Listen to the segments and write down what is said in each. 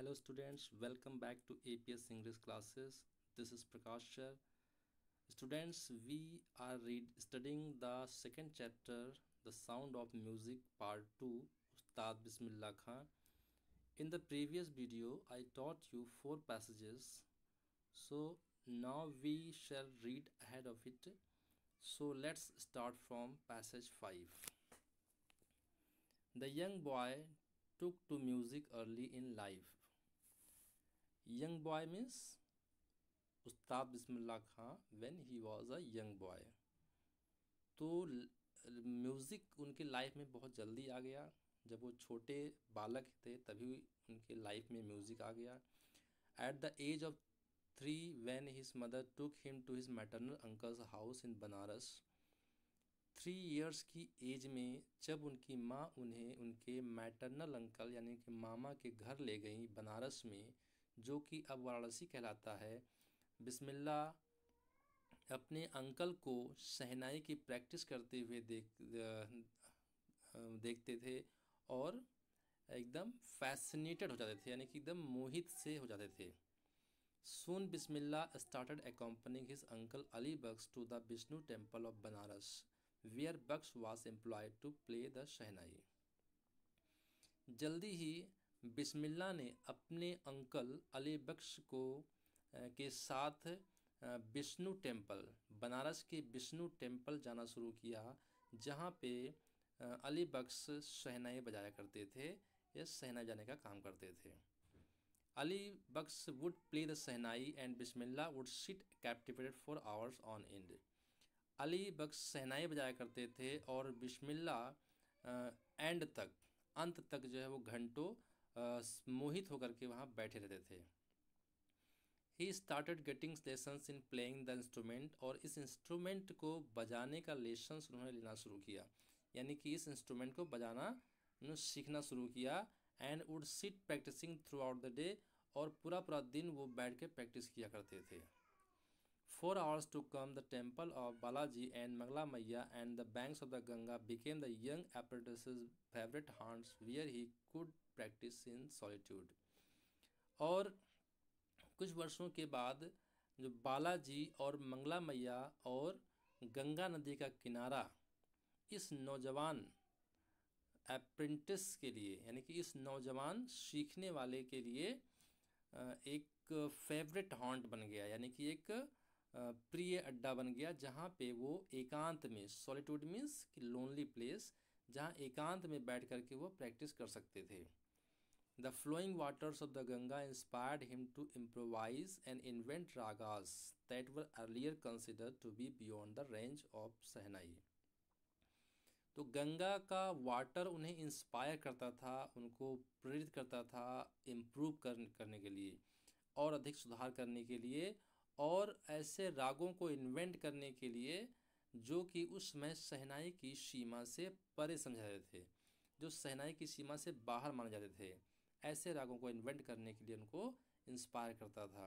Hello students, welcome back to APS English classes. This is Prakash sir. Students, we are studying the second chapter, The Sound of Music Part 2, Ustad Bismillah Khan. In the previous video, I taught you 4 passages. So now we shall read ahead of it. So let's start from passage 5. The young boy took to music early in life. Young boy means Ustad Bismillah Khan when he was a young boy. तो music उनके life में बहुत जल्दी आ गया। जब वो छोटे बालक थे तभी उनके लाइफ में म्यूज़िक आ गया। At the age of 3 when his mother took him to his maternal uncles house in Banaras. 3 years की एज में जब उनकी माँ उन्हें उनके मैटरनल अंकल यानी कि मामा के घर ले गई बनारस में, जो कि अब वाराणसी कहलाता है। बिस्मिल्लाह अपने अंकल को शहनाई की प्रैक्टिस करते हुए देखते थे और एकदम फैसिनेटेड हो जाते थे, यानी कि एकदम मोहित से हो जाते थे। Soon Bismillah started accompanying his uncle Ali Baksh to the Vishnu temple of Banaras, where Baksh was employed to play the शहनाई। जल्दी ही बिस्मिल्लाह ने अपने अंकल अली बख्श को के साथ विष्णु टेम्पल, बनारस के विष्णु टेम्पल जाना शुरू किया, जहाँ पे अली बख्श शहनाई बजाया करते थे या शहनाई बजाने का काम करते थे। Ali Bakhsh would play the shehnai and Bismillah would sit captivated for hours on end. Ali Bakhsh shehnai बजाया करते थे और बिस्मिल्लाह एंड तक, अंत तक जो है वो घंटों मोहित होकर के वहाँ बैठे रहते थे। He started getting lessons in playing the instrument, और इस इंस्ट्रूमेंट को बजाने का लेसन्स उन्होंने लेना शुरू किया, यानी कि इस इंस्ट्रूमेंट को बजाना उन्होंने सीखना शुरू किया। And would sit practising throughout the day, और पूरा दिन वो बैठ के प्रैक्टिस किया करते थे। 4 hours to come, the temple of Balaji and Mangla Maiya and the banks of the Ganga became the young apprentice's favorite haunts where he could practice in solitude। और कुछ वर्षों के बाद जो बालाजी और मंगला मैया और गंगा नदी का किनारा इस नौजवान अप्रेंटिस के लिए, यानी कि इस नौजवान सीखने वाले के लिए एक फेवरेट हॉन्ट बन गया, यानी कि एक प्रिय अड्डा बन गया, जहाँ पे वो एकांत में, सॉलिट्यूड मीन्स कि लोनली प्लेस, जहाँ एकांत में बैठ करके वो प्रैक्टिस कर सकते थे। The flowing waters of the Ganga inspired him to improvise and invent ragas that were earlier considered to be beyond the range of Sahnai। तो गंगा का वाटर उन्हें इंस्पायर करता था, उनको प्रेरित करता था इम्प्रूव करने के लिए और अधिक सुधार करने के लिए, और ऐसे रागों को इन्वेंट करने के लिए जो कि उस समय शहनाई की सीमा से परे समझे जाते थे, जो शहनाई की सीमा से बाहर माने जाते थे। ऐसे रागों को इन्वेंट करने के लिए उनको इंस्पायर करता था।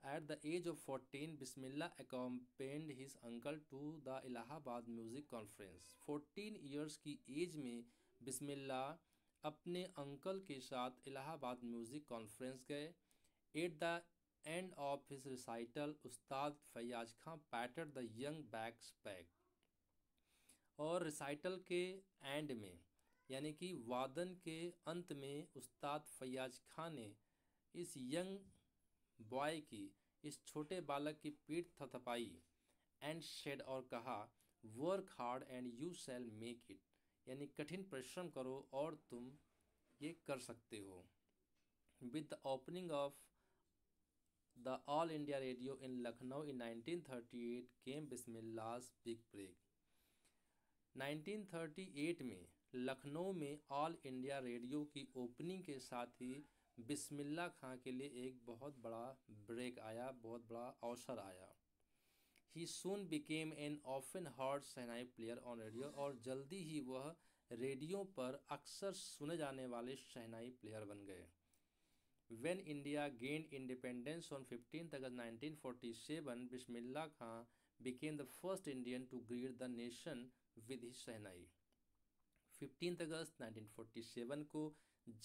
At the age of 14, Bismillah accompanied his uncle to the Allahabad music conference. 14 years की एज में बिस्मिल्लाह अपने अंकल के साथ इलाहाबाद म्यूज़िक कॉन्फ्रेंस गए। At the end of his recital, Ustad Faiyaz Khan patted the young backs back. और रिसाइटल के एंड में, यानी कि वादन के अंत में, उस्ताद फैयाज खां ने इस यंग बॉय की, इस छोटे बालक की पीठ थपथपाई एंड शेड, और कहा work hard and you shall make it, यानी कठिन परिश्रम करो और तुम ये कर सकते हो। With the opening of the All India radio in Lucknow in 1938 came Bismillah's big break. 1938 में लखनऊ में ऑल इंडिया रेडियो की ओपनिंग के साथ ही बिस्मिल्लाह खां के लिए एक बहुत बड़ा ब्रेक आया, बहुत बड़ा अवसर आया। He soon became an often heard shehnai player on radio, और जल्दी ही वह रेडियो पर अक्सर सुने जाने वाले शहनाई प्लेयर बन गए। When India gained independence on 15 August 1947, Bismillah Khan became the first Indian to greet the nation with his shehnai. 15 अगस्त 1947 को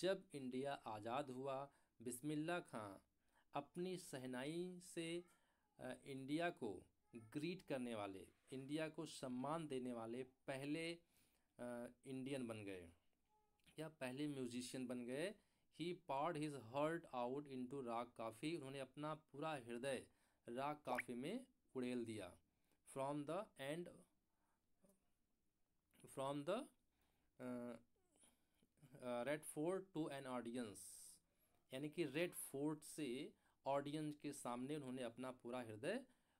जब इंडिया आज़ाद हुआ बिस्मिल्लाह खां अपनी शहनाई से इंडिया को ग्रीट करने वाले, इंडिया को सम्मान देने वाले पहले इंडियन बन गए या पहले म्यूजिशियन बन गए। ही पार्ड हिज हर्ट आउट इनटू राग काफ़ी, उन्होंने अपना पूरा हृदय राग काफ़ी में उड़ेल दिया। From the end from the Red Fort to an audience, यानी कि रेड फोर्ट से ऑडियंस के सामने उन्होंने अपना पूरा हृदय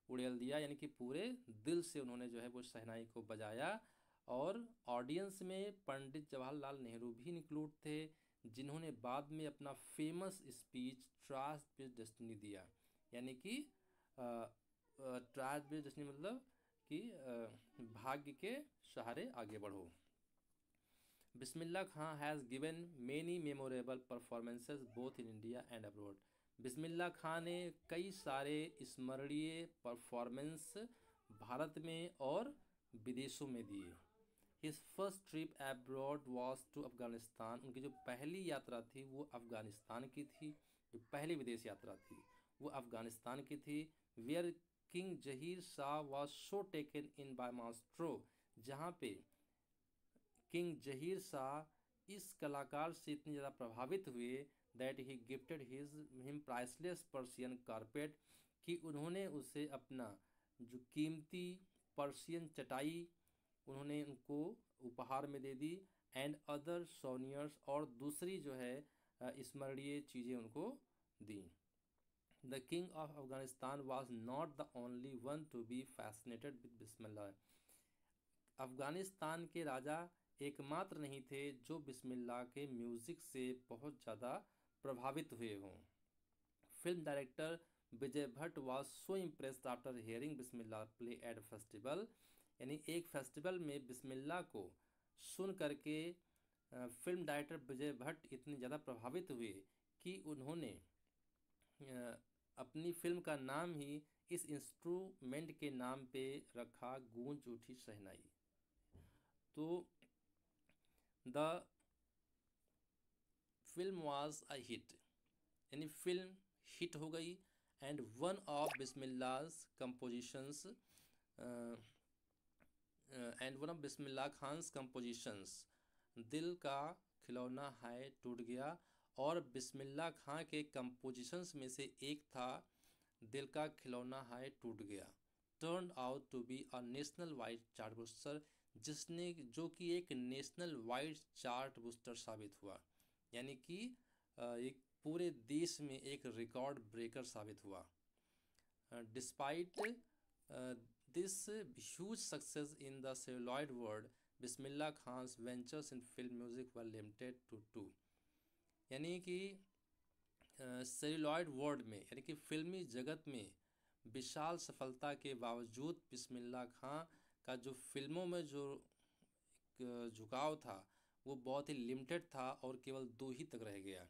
उड़ेल दिया, यानी कि पूरे दिल से उन्होंने जो है वो शहनाई को बजाया। और ऑडियंस में पंडित जवाहरलाल नेहरू भी इंक्लूड थे, जिन्होंने बाद में अपना famous speech trust with destiny दिया। यानी कि ट्रस्ट विद डेस्टिनी मतलब कि भाग्य के सहारे आगे बढ़ो। Bismillah Khan has given many memorable performances both in India and abroad. Bismillah Khan ने कई सारे स्मरणीय परफॉर्मेंस भारत में और विदेशों में दिए। His first trip abroad was to Afghanistan, उनकी जो पहली यात्रा थी वो अफ़गानिस्तान की थी। जो पहली विदेश यात्रा थी वो अफ़गानिस्तान की थी। Where king Zahir Shah was so taken in by maestro, जहाँ पे किंग जहीर शाह इस कलाकार से इतने ज़्यादा प्रभावित हुए that he gifted him priceless Persian carpet, कि उन्होंने उसे अपना जो कीमती पर्शियन चटाई उन्होंने उनको उपहार में दे दी। एंड अदर सोनियर्स, और दूसरी जो है स्मरणीय चीज़ें उनको दी। The king of Afghanistan was not the only one to be fascinated with Bismillah. Afghanistan के राजा एकमात्र नहीं थे जो बिस्मिल्लाह के म्यूज़िक से बहुत ज़्यादा प्रभावित हुए हों। Film director Vijay Bhatt was so impressed after hearing Bismillah play at festival, यानी एक फेस्टिवल में बिस्मिल्लाह को सुन करके फिल्म डायरेक्टर विजय भट्ट इतने ज़्यादा प्रभावित हुए कि उन्होंने अपनी फिल्म का नाम ही इस इंस्ट्रूमेंट के नाम पे रखा, गूंज उठी शहनाई। तो the film was a hit, यानी फिल्म हिट हो गई। And one of Bismillah's compositions and one of Bismillah Khan's compositions Dil Ka खिलौना है टूट गया, और बिस्मिल्लाह खां के कंपोजिशंस में से एक था दिल का खिलौना है टूट गया। Turn out to be a national wide chart buster, जिसने जो कि एक नेशनल वाइड चार्ट बूस्टर साबित हुआ, यानी कि एक पूरे देश में एक रिकॉर्ड ब्रेकर साबित हुआ। Despite this huge success in the celluloid world, Bismillah Khan's ventures in film music were limited to two, यानी कि सेलुलॉइड वर्ल्ड में यानी कि फिल्मी जगत में विशाल सफलता के बावजूद बिस्मिल्लाह खां का जो फिल्मों में जो झुकाव था वो बहुत ही लिमिटेड था और केवल 2 ही तक रह गया।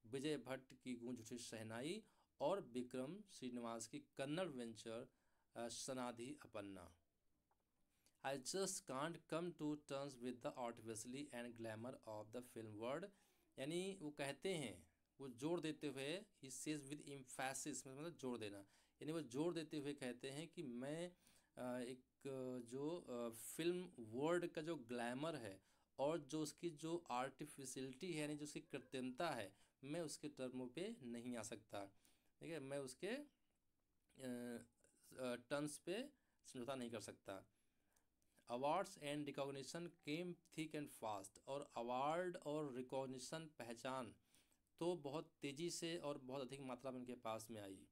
विजय भट्ट की गूंज उठी शहनाई और विक्रम श्रीनिवास की Kannada venture Sanadhi Appanna. I just can't come to terms with the artificially and glamour of the film world, यानी वो कहते हैं, वो जोर देते हुए, ही सेज विद एम्फेसिस, मतलब जोर देना, यानी वो जोर देते हुए कहते हैं कि मैं एक जो फिल्म वर्ल्ड का जो ग्लैमर है और जो उसकी जो आर्टिफिशियलिटी है, यानी जो उसकी कृत्रिमता है, मैं उसके टर्मों पे नहीं आ सकता, ठीक है, मैं उसके टर्म्स पे समझौता नहीं कर सकता। Awards and recognition came thick and fast, और अवार्ड और रिकॉग्निशन पहचान तो बहुत तेज़ी से और बहुत अधिक मात्रा में उनके पास में आई।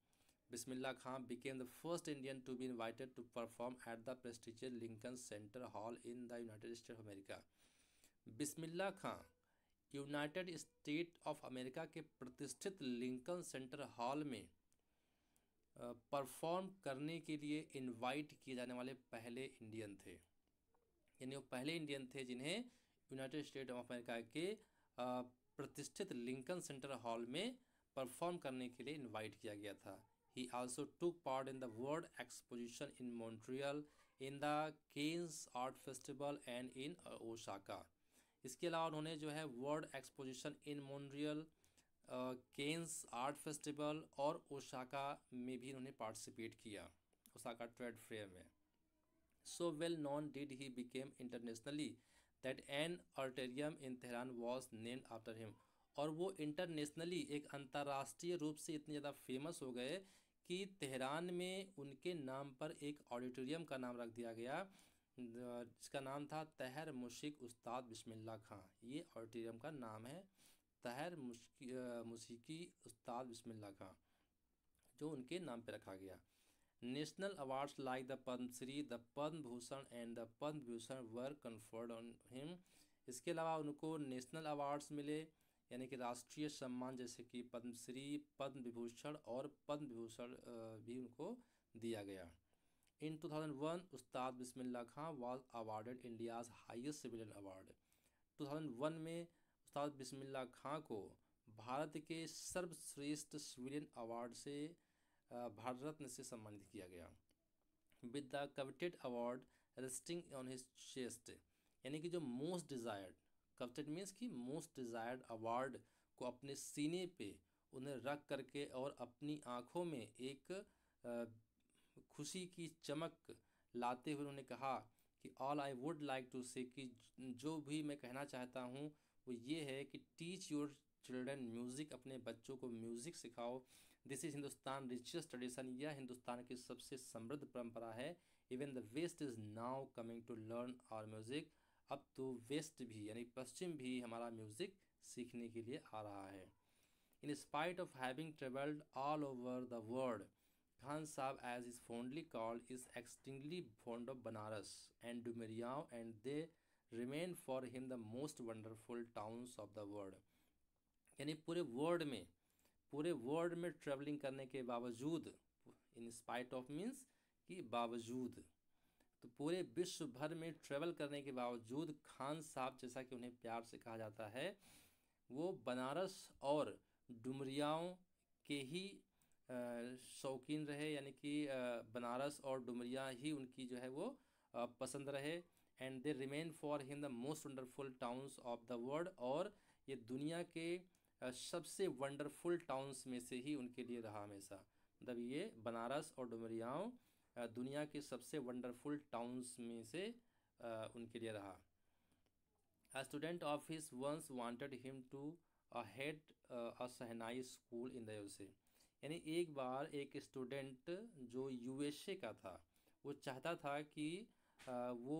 बिस्मिल्लाह खां became the first Indian to be invited to perform at the prestigious Lincoln Center Hall in the United States of America। Bismillah Khan United state of America के प्रतिष्ठित लिंकन सेंटर हॉल में परफॉर्म करने के लिए invite किए जाने वाले पहले इंडियन थे, यानी वो पहले इंडियन थे जिन्हें यूनाइटेड स्टेट ऑफ अमेरिका के प्रतिष्ठित लिंकन सेंटर हॉल में परफॉर्म करने के लिए इनवाइट किया गया था। He also took part in the World Exposition in Montreal, in the Cannes Art Festival and in Osaka। इसके अलावा उन्होंने जो है world exposition in Montreal Cannes art festival और ओसाका में भी इन्होंने पार्टिसिपेट किया, ओसाका ट्रेड फेयर में। So well known did he became internationally that an auditorium in Tehran was named after him। और वो इंटरनेशनली एक अंतर्राष्ट्रीय रूप से इतने ज़्यादा फेमस हो गए कि तेहरान में उनके नाम पर एक ऑडिटोरियम का नाम रख दिया गया, जिसका नाम था तहर मुशिक उस्ताद बिस्मिल्लाह खां। ये ऑडिटोरियम का नाम है तहर मुशिकी उस्ताद बिस्मिल्लाह खां, जो उनके नाम पे रखा गया। National awards like the Padmashri, the Padma Bhushan and the Padma Bhushan were conferred on him. इसके अलावा उनको नेशनल अवार्ड्स मिले, यानी कि राष्ट्रीय सम्मान जैसे कि पद्मश्री, पद्म विभूषण और पद्म विभूषण भी उनको दिया गया। In 2001 Ustad Bismillah Khan was awarded India's highest civilian award. 2001 में उस्ताद बिस्मिल्लाह खां को भारत के सर्वश्रेष्ठ सिविलियन अवार्ड से भारत रत्न से सम्मानित किया गया। With the coveted award resting on his chest, यानी कि जो मोस्ट डिज़ायर्ड, कवेटेड मीन्स कि मोस्ट डिज़ायर्ड अवार्ड को अपने सीने पे उन्हें रख करके और अपनी आँखों में एक खुशी की चमक लाते हुए उन्होंने कहा कि all I would like to say, कि जो भी मैं कहना चाहता हूँ वो ये है कि टीच योर चिल्ड्रन म्यूज़िक, अपने बच्चों को म्यूज़िक सिखाओ। This is Hindustan richest tradition, यह हिंदुस्तान की सबसे समृद्ध परंपरा है। Even the West is now coming to learn our music, अब तो वेस्ट भी यानी पश्चिम भी हमारा म्यूज़िक सीखने के लिए आ रहा है। In spite of having travelled all over the world, Khan Sahib, as is fondly called, is extremely fond of Banaras and Dumeriao, and they remain for him the most wonderful towns of the world। यानी पूरे world में travelling करने के बावजूद, in spite of means कि बावजूद, तो पूरे विश्व भर में ट्रैवल करने के बावजूद खान साहब, जैसा कि उन्हें प्यार से कहा जाता है, वो बनारस और डुमरियाओं के ही शौकीन रहे, यानी कि बनारस और डुमरिया ही उनकी जो है वो पसंद रहे। And they remain for him the most wonderful towns of the world, और ये दुनिया के सबसे वंडरफुल टाउन्स में से ही उनके लिए रहा हमेशा। मतलब ये बनारस और डुमरियाओं दुनिया के सबसे वंडरफुल टाउन्स में से उनके लिए रहा। A student of his once wanted him to head a shehnai school in the USA। यानी एक बार एक स्टूडेंट जो USA का था, वो चाहता था कि वो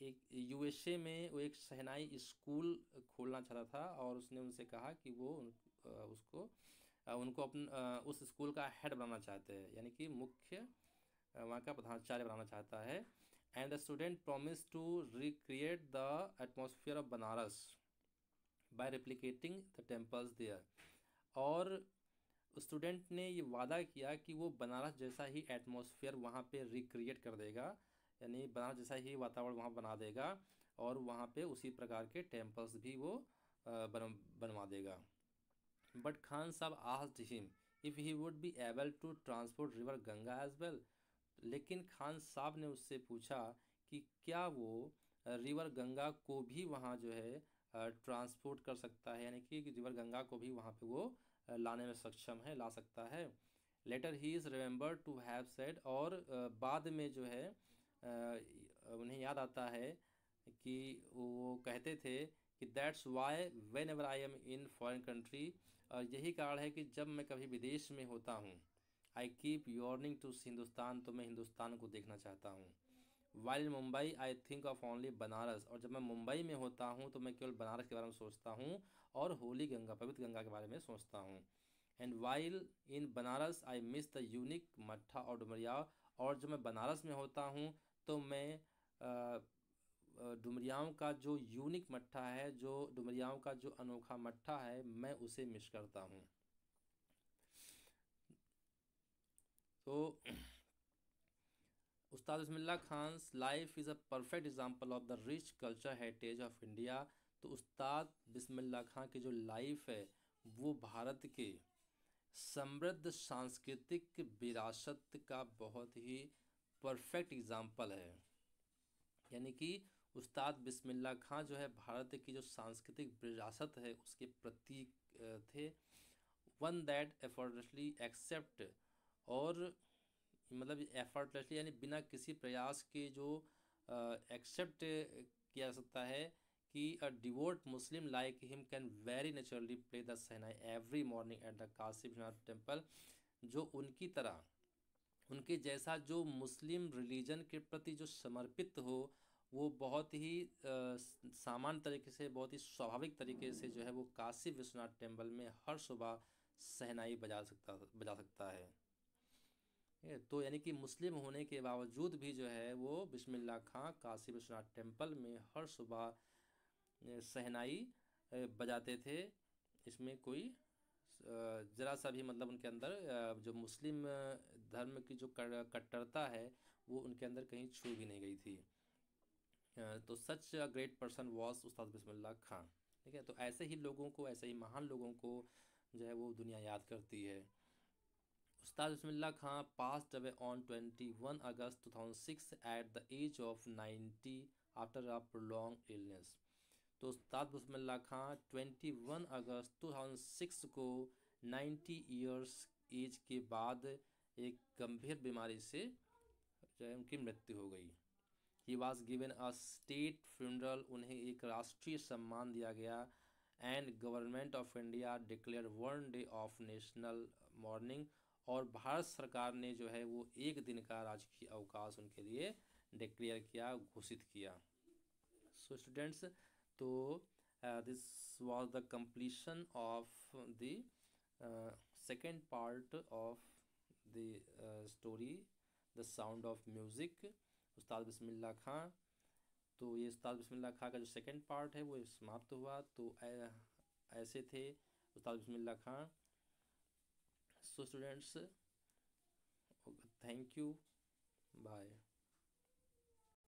एक USA में वो एक शहनाई स्कूल खोलना चाहता था, और उसने उनसे कहा कि वो उनको उस स्कूल का हेड बनाना चाहते हैं, यानी कि मुख्य वहाँ का प्रधानाचार्य बनाना चाहता है। And the student promise to recreate the atmosphere of Banaras by replicating the temples there. और स्टूडेंट ने ये वादा किया कि वो बनारस जैसा ही एटमॉस्फेयर वहाँ पे रिक्रिएट कर देगा, यानी बनारस जैसा ही वातावरण वहाँ बना देगा, और वहाँ पे उसी प्रकार के टेम्पल्स भी वो बनवा देगा। But Khan Sahab asked him if he would be able to transport river Ganga as well. लेकिन खान साहब ने उससे पूछा कि क्या वो रिवर गंगा को भी वहाँ जो है ट्रांसपोर्ट कर सकता है, यानी कि रिवर गंगा को भी वहाँ पे वो लाने में सक्षम है, ला सकता है। Later he is remember to have said, और बाद में जो है उन्हें याद आता है कि वो कहते थे कि that's why when ever I am in foreign country, और यही कारण है कि जब मैं कभी विदेश में होता हूँ, I keep yearning to Hindustan, तो मैं हिंदुस्तान को देखना चाहता हूँ। While in Mumbai I think of only Banaras, और जब मैं मुंबई में होता हूँ तो मैं केवल बनारस के बारे में सोचता हूँ और होली गंगा, पवित्र गंगा के बारे में सोचता हूँ। And while in Banaras I miss the unique मट्ठा और डुमरिया, और जब मैं बनारस में होता हूँ तो मैं डुमरियाओं का जो यूनिक मट्ठा है, जो डुमरियाओं का जो अनोखा मट्ठा है, मैं उसे मिस करता हूँ। तो Ustad Bismillah Khan's life is a perfect example of the rich culture heritage of India. तो उस्ताद बिस्मिल्लाह खां की जो लाइफ है वो भारत के समृद्ध सांस्कृतिक विरासत का बहुत ही परफेक्ट एग्जाम्पल है। यानी कि उस्ताद बिस्मिल्लाह खां जो है भारत की जो सांस्कृतिक विरासत है उसके प्रतीक थे। वन दैट effortlessly accept, और मतलब effortlessly यानी बिना किसी प्रयास के जो एक्सेप्ट किया जा सकता है कि a devout Muslim like him can very naturally play the shehnai every morning at the Kashi Vishwanath temple. जो उनकी तरह, उनके जैसा जो मुस्लिम रिलीजन के प्रति जो समर्पित हो, वो बहुत ही सामान्य तरीके से, बहुत ही स्वाभाविक तरीके से जो है वो काशी विश्वनाथ टेम्पल में हर सुबह शहनाई बजा सकता है। ठीक है, तो यानी कि मुस्लिम होने के बावजूद भी जो है वो बिस्मिल्लाह खां काशी विश्वनाथ टेम्पल में हर सुबह शहनाई बजाते थे। इसमें कोई ज़रा सा भी मतलब उनके अंदर जो मुस्लिम धर्म की जो कट्टरता है वो उनके अंदर कहीं छू भी नहीं गई थी। तो सच अ ग्रेट पर्सन वॉज उस्ताद बिस्मिल्लाह खां। ठीक है, तो ऐसे ही लोगों को, ऐसे ही महान लोगों को जो है वो दुनिया याद करती है। Ustad Bismillah Khan passed away on 21 August 2006 at the age of 90 after a prolong illness. तो उस्ताद बिस्मिल्लाह खां 21 अगस्त 2006 को 90 ईयर्स एज के बाद एक गंभीर बीमारी से जो है उनकी मृत्यु हो गई। He was given a state funeral, उन्हें एक राष्ट्रीय सम्मान दिया गया। And government of India declare 1 day of national morning, और भारत सरकार ने जो है वो एक दिन का राजकीय अवकाश उनके लिए डिक्लेयर किया, घोषित किया। सो स्टूडेंट्स, तो this was the completion of the second part of the story the sound of music, उस्ताद बिस्मिल्लाह खां। तो ये उस्ताद बिस्मिल्लाह खां का जो सेकंड पार्ट है वो समाप्त हुआ। तो ऐसे थे Ustad Bismillah Khan. So students, thank you.